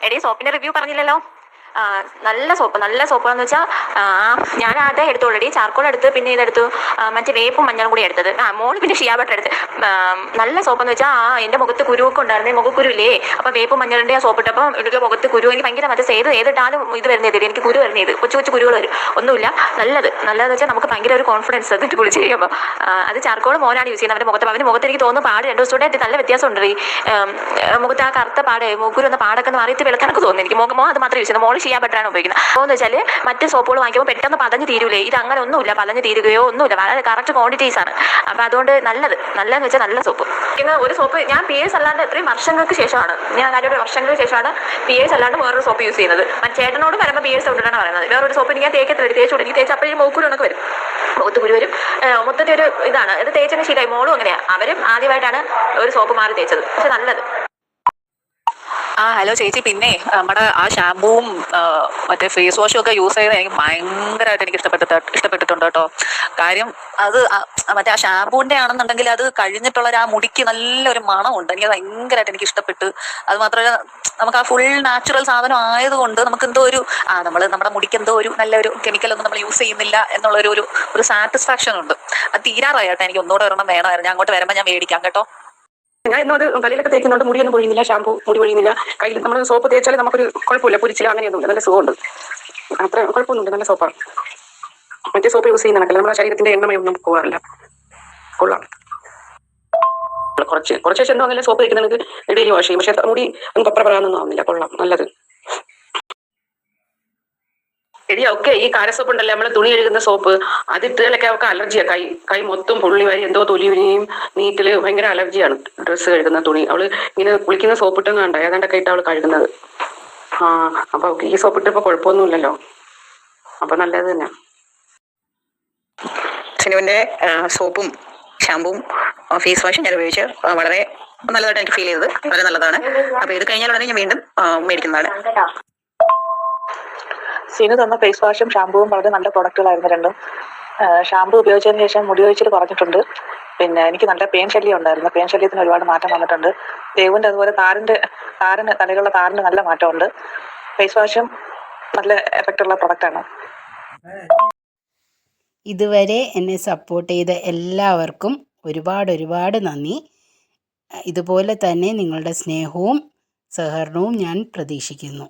എടീ സോപ്പിന്റെ റിവ്യൂ പറഞ്ഞില്ലല്ലോ. നല്ല സോപ്പാന്ന് വെച്ചാൽ ഞാൻ അതേ എടുത്തു. ഓൾറെഡി ചാർക്കോൾ എടുത്ത്, പിന്നെ ഇതെടുത്തു, മറ്റേ വേപ്പും മഞ്ഞളും കൂടി എടുത്തത്. മോള് പിന്നെ ഷിയാ ബട്ടർ എടുത്ത്. നല്ല സോപ്പെന്ന് വെച്ചാൽ എൻ്റെ മുഖത്ത് കുരുവൊക്കെ ഉണ്ടായിരുന്നേ, മുഖക്കുരു ഇല്ലേ. അപ്പം വേപ്പും മഞ്ഞളിൻ്റെ ആ സോപ്പ് ഇട്ടപ്പോൾ എനിക്ക് മുഖത്ത് കുരു, എനിക്ക് ഭയങ്കര മറ്റേ ഏതിട്ടാലും ഇത് വരുന്നത്, എനിക്ക് കുരു വരുന്നത്, കൊച്ചു കൊച്ചു കുരുകൾ വരും. ഒന്നുമില്ല, നല്ലതെന്ന് വെച്ചാൽ നമുക്ക് ഭയങ്കര ഒരു കോൺഫിഡൻസ് അതിട്ട് കുളിച്ച് കഴിയുമ്പോൾ. അത് ചാർക്കോൾ മോനാണ് യൂസ് ചെയ്യുന്നത്. അവൻ്റെ മുഖത്ത് എനിക്ക് തോന്നുന്നു പാട് 2 ദിവസത്തോടെ നല്ല വ്യത്യാസമുണ്ട്. ഈ മുഖത്ത് ആ കറുത്ത പാട്, മുക്കുരു എന്ന പാടൊക്കെ മാറിയിട്ട് വെളുക്കാനൊക്കെ തോന്നുന്നു എനിക്ക്. മോൻ അത് മാത്രമേ യൂസ് ചെയ്യുന്നത്. മോള് ഷിയാ ബട്ടറാണ് ഉപയോഗിക്കുന്നത്. അപ്പോൾ എന്ന് വെച്ചാൽ മറ്റ് സോപ്പുകൾ വാങ്ങിക്കുമ്പോൾ പെട്ടെന്ന് പതഞ്ഞ് തീരൂലേ, ഇത് അങ്ങനെ ഒന്നുമില്ല, പതഞ്ഞ് തീരുകയോ ഒന്നുമില്ല, വളരെ കറക്റ്റ് ക്വാണ്ടിറ്റീസ് ആണ്. അപ്പോൾ അതുകൊണ്ട് നല്ലതെന്ന് വെച്ചാൽ നല്ല സോപ്പ്. പിന്നെ ഒരു സോപ്പ് ഞാൻ PS അല്ലാണ്ട് എത്രയും വർഷങ്ങൾക്ക് ശേഷമാണ്, വർഷങ്ങൾക്ക് ശേഷമാണ് PS അല്ലാണ്ട് വേറൊരു സോപ്പ് യൂസ് ചെയ്യുന്നത്. ചേട്ടനോട് വരുമ്പോൾ PS കൊണ്ടിട്ടാണ് പറയുന്നത്. വേറൊരു സോപ്പ് എനിക്ക് തേക്കത്തില്ല, എനിക്ക് തേച്ചപ്പോഴും മൂക്കുരുന്നൊക്കെ വരും, മുഖത്ത് കുരു വരും. മൊത്തത്തിൽ ഒരു ഇതാണ്. ഇത് തേച്ചതിന് ശീലമായി. മോളും അങ്ങനെയാണ്. അവരും ആദ്യമായിട്ടാണ് ഒരു സോപ്പ് മാറി തേച്ചത്. പക്ഷെ നല്ലത്. ഹലോ ചേച്ചി, പിന്നെ നമ്മുടെ ആ ഷാമ്പൂവും മറ്റേ ഫേസ് വാഷും ഒക്കെ യൂസ് ചെയ്ത് എനിക്ക് ഭയങ്കരമായിട്ട് എനിക്ക് ഇഷ്ടപ്പെട്ടിട്ടുണ്ട് കേട്ടോ. കാര്യം അത് മറ്റേ ആ ഷാമ്പൂവിൻ്റെ ആണെന്നുണ്ടെങ്കിൽ അത് കഴിഞ്ഞിട്ടുള്ള ആ മുടിക്ക് നല്ലൊരു മണമുണ്ട്. എനിക്ക് ഭയങ്കരമായിട്ട് എനിക്ക് ഇഷ്ടപ്പെട്ടു. അത് മാത്രമല്ല, നമുക്ക് ആ ഫുൾ നാച്ചുറൽ സാധനം ആയതുകൊണ്ട് നമുക്ക് എന്തോ ഒരു നമ്മുടെ മുടിക്ക് എന്തോ ഒരു നല്ലൊരു കെമിക്കലൊന്നും നമ്മൾ യൂസ് ചെയ്യുന്നില്ല എന്നുള്ളൊരു സാറ്റിസ്ഫാക്ഷൻ ഉണ്ട്. അത് തീരാറായി കേട്ടോ. എനിക്ക് ഒന്നുകൂടെ ഒരെണ്ണം വേണമായിരുന്നു. ഞാൻ അങ്ങോട്ട് വരുമ്പോൾ ഞാൻ മേടിക്കാം കേട്ടോ. ഞാൻ ഇന്നും അത് തലയിലൊക്കെ തേക്കുന്നുണ്ട്. മുടിയൊന്നും പൊഴിയുന്നില്ല, ഷാമ്പൂ മുടി പൊഴിയുന്നില്ല. കയ്യിൽ നമ്മൾ സോപ്പ് തേച്ചാൽ നമുക്കൊരു കുഴപ്പമില്ല, പൊരിച്ചില്ല, അങ്ങനെയൊന്നുമില്ല. നല്ല സുഖമുണ്ട്, അത്ര കുഴപ്പമൊന്നുമില്ല. നല്ല സോപ്പാണ്. മറ്റേ സോപ്പ് യൂസ് ചെയ്യുന്ന കണക്കല്ല, നമ്മുടെ ശരീരത്തിന്റെ എണ്ണമയൊന്നും പോകാറില്ല. കൊള്ളാം. കുറച്ച് ശേഷം എന്തോ അങ്ങനെ സോപ്പ് തേക്കുന്നത് ഡെയിലി വാഷ് ചെയ്യും. പക്ഷെ മുടി ഒന്നും പപ്പറന്നൊന്നും ആവുന്നില്ല. കൊള്ളാം, നല്ലത്. ഒക്കെ ഈ കാരസോപ്പ് ഉണ്ടല്ലോ, നമ്മള് തുണി കഴുകുന്ന സോപ്പ്, അതിട്ടുകളൊക്കെ അവർക്ക് അലർജിയാണ്. കൈ മൊത്തം പൊള്ളി വരി, എന്തോ തൊലിവിനെയും നീറ്റില് ഭയങ്കര അലർജിയാണ്. ഡ്രസ്സ് കഴുകുന്ന തുണി അവള് ഇങ്ങനെ കുളിക്കുന്ന സോപ്പ് ഇട്ടെന്ന് കണ്ട, ഏതാണ്ടൊക്കെ ഇട്ട് അവള് കഴുകുന്നത്. അപ്പൊ ഈ സോപ്പ് ഇട്ടപ്പോ കുഴപ്പമൊന്നുമില്ലല്ലോ. അപ്പൊ നല്ലത് തന്നെ. സിനുവിന്റെ സോപ്പും ഷാമ്പുവും ഫേസ് വാഷും ഞാൻ ഉപയോഗിച്ച് വളരെ നല്ലതായിട്ട് എനിക്ക് ഫീൽ ചെയ്തത്. വളരെ നല്ലതാണ്. അപ്പൊ ഇത് കഴിഞ്ഞാൽ ഉടനെ ഞാൻ വീണ്ടും മേടിക്കുന്നതാണ്. സിനു തന്ന ഫേസ് വാഷും ഷാമ്പുവും വളരെ നല്ല പ്രോഡക്റ്റുകളായിരുന്നു രണ്ടും. ഷാമ്പു ഉപയോഗിച്ചതിന് ശേഷം മുടി കൊഴിച്ചിൽ കുറഞ്ഞിട്ടുണ്ട്. പിന്നെ എനിക്ക് നല്ല പെയിൻ ശല്യം ഉണ്ടായിരുന്നു. പെയിൻ ശല്യത്തിന് ഒരുപാട് മാറ്റം വന്നിട്ടുണ്ട്. ദേവിൻ്റെ അതുപോലെ തലയിലുള്ള താരന് നല്ല മാറ്റമുണ്ട്. ഫേസ് വാഷും നല്ല എഫക്റ്റുള്ള പ്രൊഡക്റ്റാണ്. ഇതുവരെ എന്നെ സപ്പോർട്ട് ചെയ്ത എല്ലാവർക്കും ഒരുപാട് നന്ദി. ഇതുപോലെ തന്നെ നിങ്ങളുടെ സ്നേഹവും സഹകരണവും ഞാൻ പ്രതീക്ഷിക്കുന്നു.